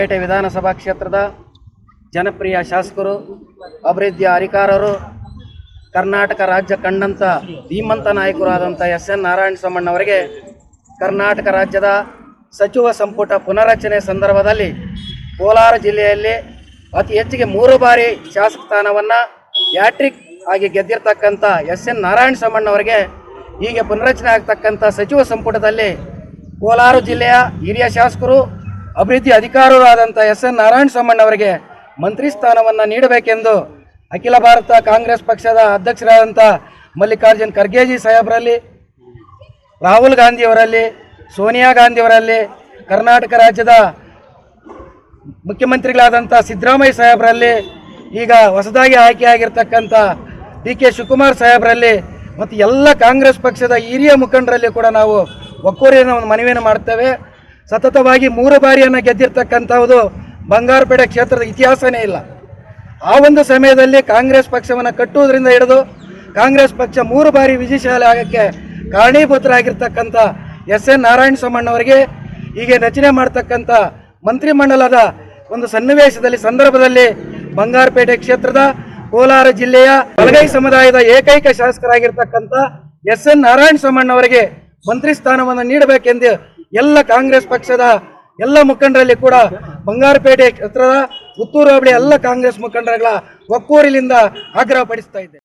ಪೇಟೆ ವಿಧಾನಸಭಾ ಕ್ಷೇತ್ರದ ಜನಪ್ರಿಯ ಶಾಸಕರು, ಅಭಿವೃದ್ಧಿಯ ಅಧಿಕಾರರು, ಕರ್ನಾಟಕ ರಾಜ್ಯ ಕಂಡಂಥ ಧೀಮಂತ ನಾಯಕರು ಆದಂಥ ಎಸ್.ಎನ್. ನಾರಾಯಣಸ್ವಾಮಣ್ಣವರಿಗೆ ಕರ್ನಾಟಕ ರಾಜ್ಯದ ಸಚಿವ ಸಂಪುಟ ಪುನರಚನೆ ಸಂದರ್ಭದಲ್ಲಿ ಕೋಲಾರ ಜಿಲ್ಲೆಯಲ್ಲಿ ಅತಿ ಹೆಚ್ಚಿಗೆ 3 ಬಾರಿ ಶಾಸಕ ಸ್ಥಾನವನ್ನು ಹ್ಯಾಟ್ರಿಕ್ ಆಗಿ ಗೆದ್ದಿರ್ತಕ್ಕಂಥ ಎಸ್.ಎನ್. ನಾರಾಯಣಸ್ವಾಮಣ್ಣವರಿಗೆ ಹೀಗೆ ಪುನರಚನೆ ಆಗ್ತಕ್ಕಂಥ ಸಚಿವ ಸಂಪುಟದಲ್ಲಿ ಕೋಲಾರ ಜಿಲ್ಲೆಯ ಹಿರಿಯ ಶಾಸಕರು, ಅಭಿವೃದ್ಧಿ ಅಧಿಕಾರರು ಆದಂಥ ಎಸ್.ಎನ್. ನಾರಾಯಣಸ್ವಾಮಣ್ಣವರಿಗೆ ಮಂತ್ರಿ ಸ್ಥಾನವನ್ನು ನೀಡಬೇಕೆಂದು ಅಖಿಲ ಭಾರತ ಕಾಂಗ್ರೆಸ್ ಪಕ್ಷದ ಅಧ್ಯಕ್ಷರಾದಂಥ ಮಲ್ಲಿಕಾರ್ಜುನ್ ಖರ್ಗೆಜಿ ಸಾಹೇಬರಲ್ಲಿ, ರಾಹುಲ್ ಗಾಂಧಿಯವರಲ್ಲಿ, ಸೋನಿಯಾ ಗಾಂಧಿಯವರಲ್ಲಿ, ಕರ್ನಾಟಕ ರಾಜ್ಯದ ಮುಖ್ಯಮಂತ್ರಿಗಳಾದಂಥ ಸಿದ್ದರಾಮಯ್ಯ ಸಾಹೇಬರಲ್ಲಿ, ಈಗ ಹೊಸದಾಗಿ ಆಯ್ಕೆಯಾಗಿರ್ತಕ್ಕಂಥ ಡಿ.ಕೆ. ಶಿವಕುಮಾರ್ ಸಾಹೇಬರಲ್ಲಿ ಮತ್ತು ಎಲ್ಲ ಕಾಂಗ್ರೆಸ್ ಪಕ್ಷದ ಹಿರಿಯ ಮುಖಂಡರಲ್ಲಿ ಕೂಡ ನಾವು ಒಕ್ಕೊರೆಯನ್ನು ಒಂದು ಮನವಿಯನ್ನು ಮಾಡ್ತೇವೆ. ಸತತವಾಗಿ 3 ಬಾರಿಯನ್ನು ಗೆದ್ದಿರ್ತಕ್ಕಂಥದ್ದು ಬಂಗಾರಪೇಟೆ ಕ್ಷೇತ್ರದ ಇತಿಹಾಸನೇ ಇಲ್ಲ. ಆ ಒಂದು ಸಮಯದಲ್ಲಿ ಕಾಂಗ್ರೆಸ್ ಪಕ್ಷವನ್ನು ಕಟ್ಟುವುದರಿಂದ ಹಿಡಿದು ಕಾಂಗ್ರೆಸ್ ಪಕ್ಷ 3 ಬಾರಿ ವಿಜಯಶಾಲಿ ಆಗೋಕ್ಕೆ ಕಾರಣೀಭೂತರಾಗಿರ್ತಕ್ಕಂಥ ಎಸ್.ಎನ್. ನಾರಾಯಣಸ್ವಾಮಣ್ಣವರಿಗೆ ಹೀಗೆ ರಚನೆ ಮಾಡ್ತಕ್ಕಂಥ ಮಂತ್ರಿಮಂಡಲದ ಒಂದು ಸನ್ನಿವೇಶದಲ್ಲಿ ಸಂದರ್ಭದಲ್ಲಿ ಬಂಗಾರಪೇಟೆ ಕ್ಷೇತ್ರದ ಕೋಲಾರ ಜಿಲ್ಲೆಯ ಬಲಗೈ ಸಮುದಾಯದ ಏಕೈಕ ಶಾಸಕರಾಗಿರ್ತಕ್ಕಂಥ ಎಸ್.ಎನ್. ನಾರಾಯಣಸ್ವಾಮಣ್ಣವರಿಗೆ ಮಂತ್ರಿ ಸ್ಥಾನವನ್ನು ನೀಡಬೇಕೆಂದು ಎಲ್ಲ ಕಾಂಗ್ರೆಸ್ ಪಕ್ಷದ ಎಲ್ಲ ಮುಖಂಡರಲ್ಲಿ ಕೂಡ ಬಂಗಾರಪೇಟೆ ಕ್ಷೇತ್ರದ ಪುತ್ತೂರು ಹೋಬಳಿ ಎಲ್ಲ ಕಾಂಗ್ರೆಸ್ ಮುಖಂಡರುಗಳ ಒಕ್ಕೂರಿನಿಂದ ಆಗ್ರಹಪಡಿಸ್ತಾ ಇದ್ದೆ.